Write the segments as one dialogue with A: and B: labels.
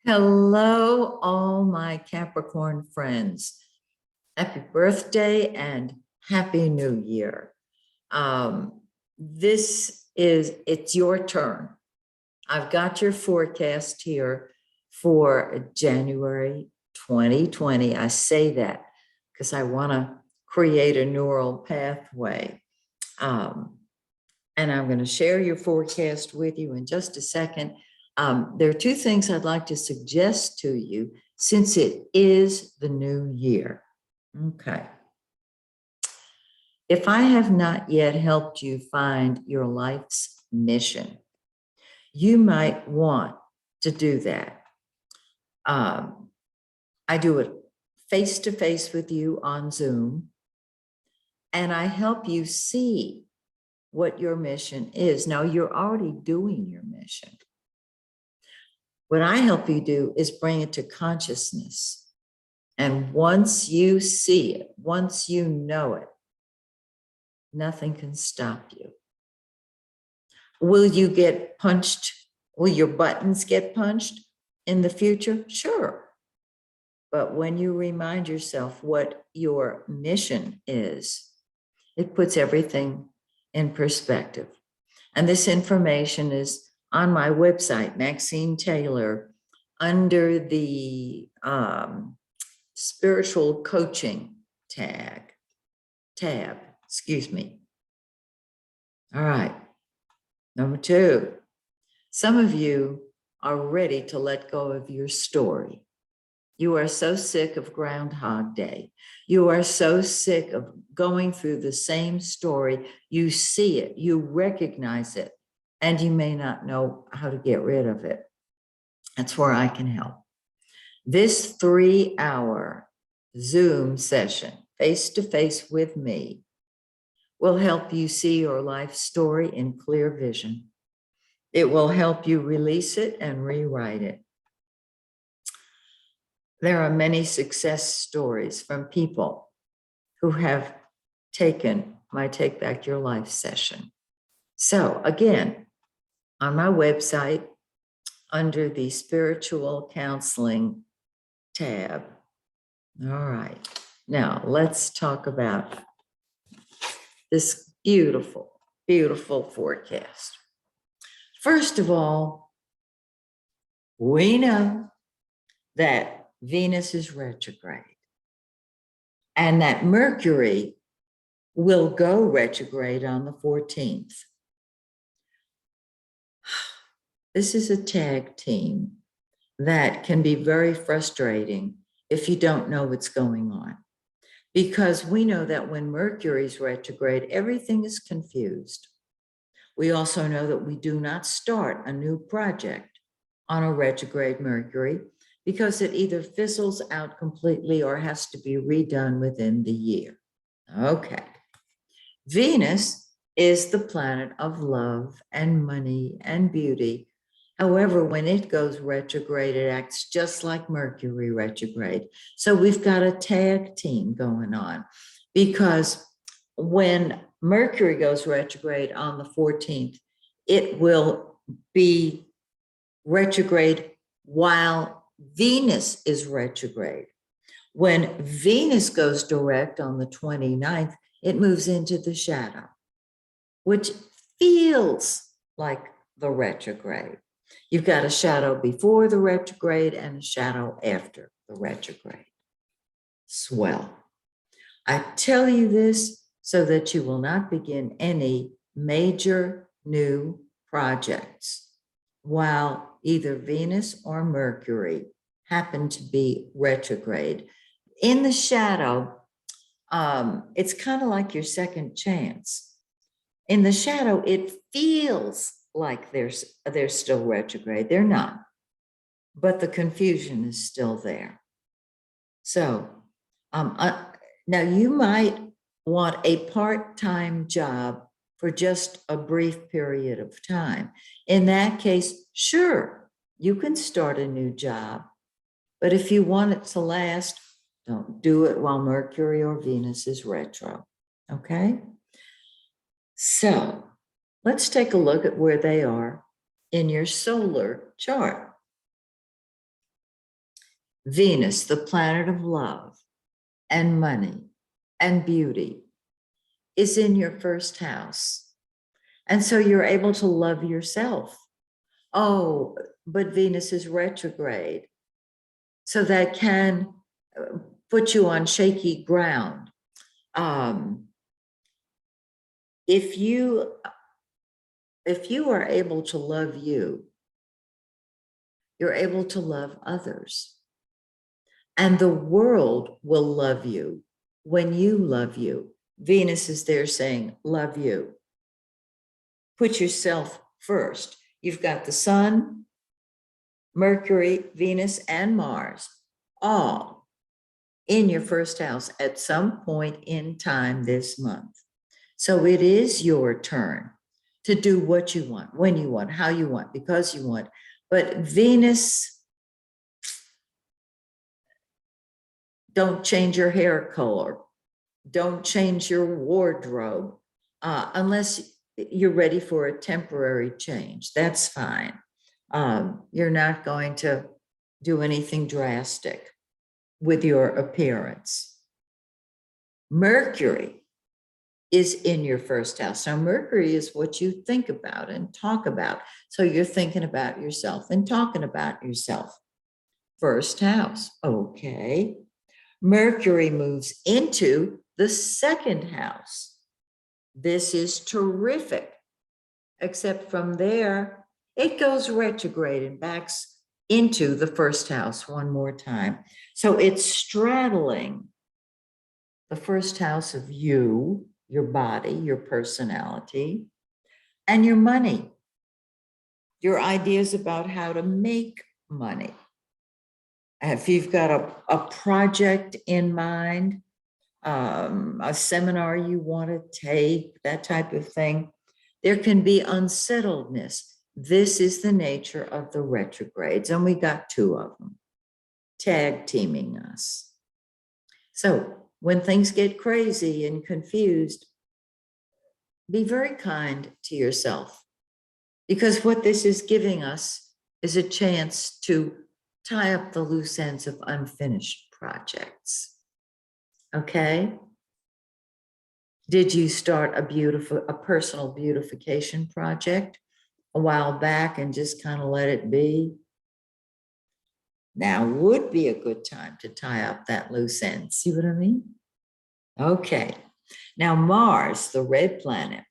A: Hello, all my Capricorn friends. Happy birthday and Happy New Year. It's your turn. I've got your forecast here for January 2020. I say that because I want to create a neural pathway. And I'm going to share your forecast with you in just a second. There are two things I'd like to suggest to you since it is the new year. Okay. If I have not yet helped you find your life's mission, you might want to do that. I do it face to face with you on Zoom, and I help you see what your mission is. Now, you're already doing your mission. What I help you do is bring it to consciousness. And once you see it, once you know it, nothing can stop you. Will you get punched? Will your buttons get punched in the future? Sure. But when you remind yourself what your mission is, it puts everything in perspective. And this information is on my website, Maxine Taylor, under the spiritual coaching tab, excuse me. All right. Number two, some of you are ready to let go of your story. You are so sick of Groundhog Day. You are so sick of going through the same story. You see it, you recognize it, and you may not know how to get rid of it. That's where I can help. This 3-hour Zoom session, face-to-face with me, will help you see your life story in clear vision. It will help you release it and rewrite it. There are many success stories from people who have taken my Take Back Your Life session. So again, on my website, under the spiritual counseling tab. All right, now let's talk about this beautiful, beautiful forecast. First of all, we know that Venus is retrograde and that Mercury will go retrograde on the 14th. This is a tag team that can be very frustrating if you don't know what's going on, because we know that when Mercury is retrograde, everything is confused. We also know that we do not start a new project on a retrograde Mercury, because it either fizzles out completely or has to be redone within the year. Okay. Venus is the planet of love and money and beauty. However, when it goes retrograde, it acts just like Mercury retrograde. So we've got a tag team going on, because when Mercury goes retrograde on the 14th, it will be retrograde while Venus is retrograde. When Venus goes direct on the 29th, it moves into the shadow, which feels like the retrograde. You've got a shadow before the retrograde and a shadow after the retrograde. Swell. I tell you this so that you will not begin any major new projects while either Venus or Mercury happen to be retrograde. In the shadow, it's kind of like your second chance. In the shadow, it feels like they're still retrograde. They're not, but the confusion is still there. So now you might want a part-time job for just a brief period of time. In that case, sure, you can start a new job, but if you want it to last, don't do it while Mercury or Venus is retro, okay? So let's take a look at where they are in your solar chart. Venus, the planet of love and money and beauty, is in your first house. And so you're able to love yourself. Oh, but Venus is retrograde. So that can put you on shaky ground. If you are able to love you, you're able to love others. And the world will love you when you love you. Venus is there saying, love you. Put yourself first. You've got the sun, Mercury, Venus, and Mars, all in your first house at some point in time this month. So it is your turn to do what you want, when you want, how you want, because you want. But Venus, don't change your hair color. Don't change your wardrobe unless you're ready for a temporary change. That's fine. You're not going to do anything drastic with your appearance. Mercury is in your first house. Now, Mercury is what you think about and talk about. So you're thinking about yourself and talking about yourself. First house. Okay. Mercury moves into the second house. This is terrific, except from there, it goes retrograde and backs into the first house one more time. So it's straddling the first house of you, your body, your personality, and your money, your ideas about how to make money. If you've got a project in mind, a seminar you want to take, that type of thing, there can be unsettledness. This is the nature of the retrogrades, and we got two of them tag teaming us. So when things get crazy and confused, be very kind to yourself, because what this is giving us is a chance to tie up the loose ends of unfinished projects. Okay? Did you start a personal beautification project a while back and just kind of let it be? Now would be a good time to tie up that loose end. See what I mean? Okay. Now Mars, the red planet,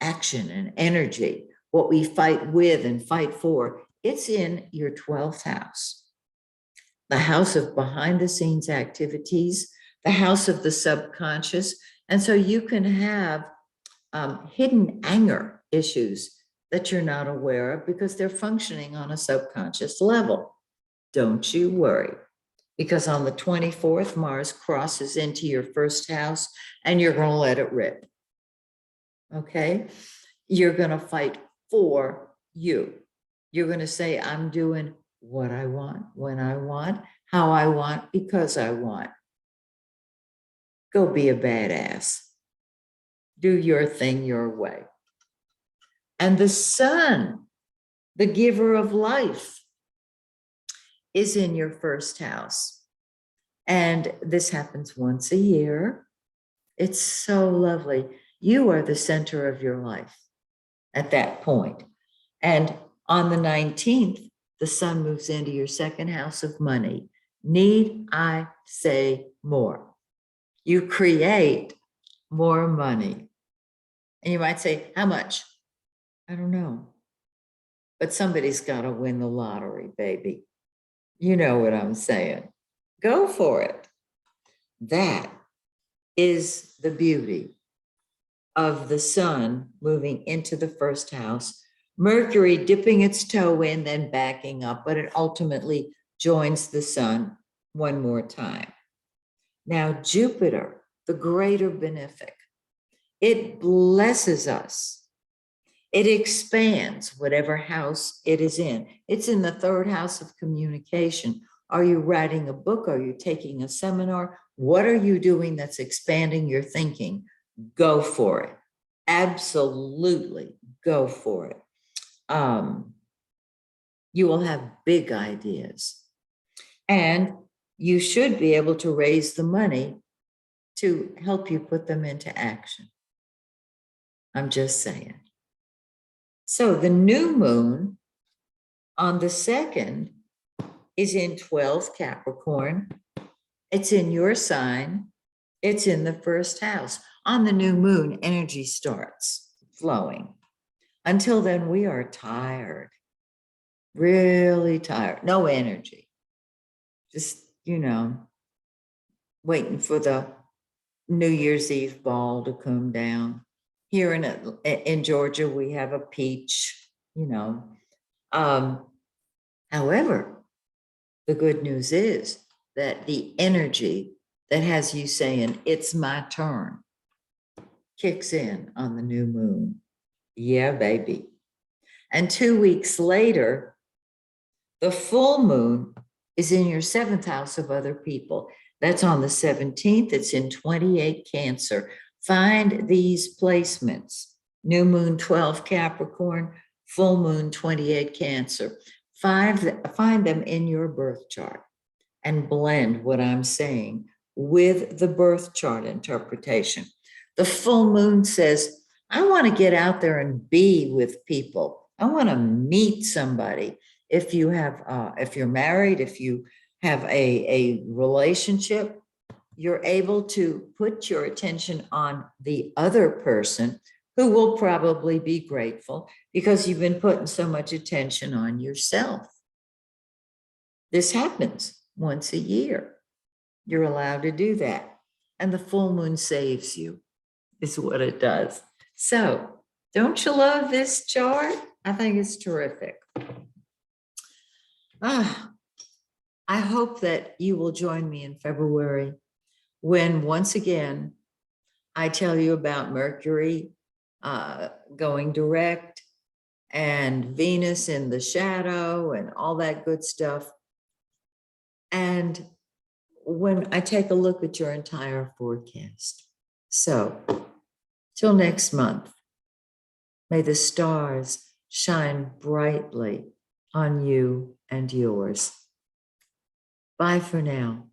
A: action and energy, what we fight with and fight for, it's in your 12th house. The house of behind the scenes activities, the house of the subconscious. And so you can have hidden anger issues that you're not aware of because they're functioning on a subconscious level. Don't you worry, because on the 24th, Mars crosses into your first house and you're going to let it rip. Okay? You're going to fight for you. You're going to say, I'm doing what I want, when I want, how I want, because I want. Go be a badass. Do your thing your way. And the sun, the giver of life, is in your first house. And this happens once a year. It's so lovely. You are the center of your life at that point. And on the 19th, the sun moves into your second house of money. Need I say more? You create more money. And you might say, how much? I don't know. But somebody's got to win the lottery, baby. You know what I'm saying. Go for it. That is the beauty of the sun moving into the first house, Mercury dipping its toe in, then backing up, but it ultimately joins the sun one more time. Now, Jupiter, the greater benefic, it blesses us. It expands whatever house it is in. It's in the third house of communication. Are you writing a book? Are you taking a seminar? What are you doing that's expanding your thinking? Go for it. Absolutely go for it. You will have big ideas. And you should be able to raise the money to help you put them into action. I'm just saying. So the new moon on the 2nd is in 12 Capricorn. It's in your sign. It's in the first house. On the new moon, energy starts flowing. Until then, we are tired, really tired, no energy. Just, waiting for the New Year's Eve ball to come down. Here in Georgia, we have a peach, However, the good news is that the energy that has you saying, it's my turn, kicks in on the new moon. Yeah, baby. And 2 weeks later, the full moon is in your 7th house of other people. That's on the 17th. It's in 28 Cancer. Find these placements. New moon 12 Capricorn, full moon 28 Cancer. Find them in your birth chart and blend what I'm saying with the birth chart interpretation. The full moon says, I want to get out there and be with people. I want to meet somebody. If you have, if you're married, if you have a relationship, you're able to put your attention on the other person who will probably be grateful because you've been putting so much attention on yourself. This happens once a year. You're allowed to do that. And the full moon saves you, is what it does. So, don't you love this chart? I think it's terrific. I hope that you will join me in February when, once again, I tell you about Mercury going direct and Venus in the shadow and all that good stuff. And when I take a look at your entire forecast. So, till next month, may the stars shine brightly on you and yours. Bye for now.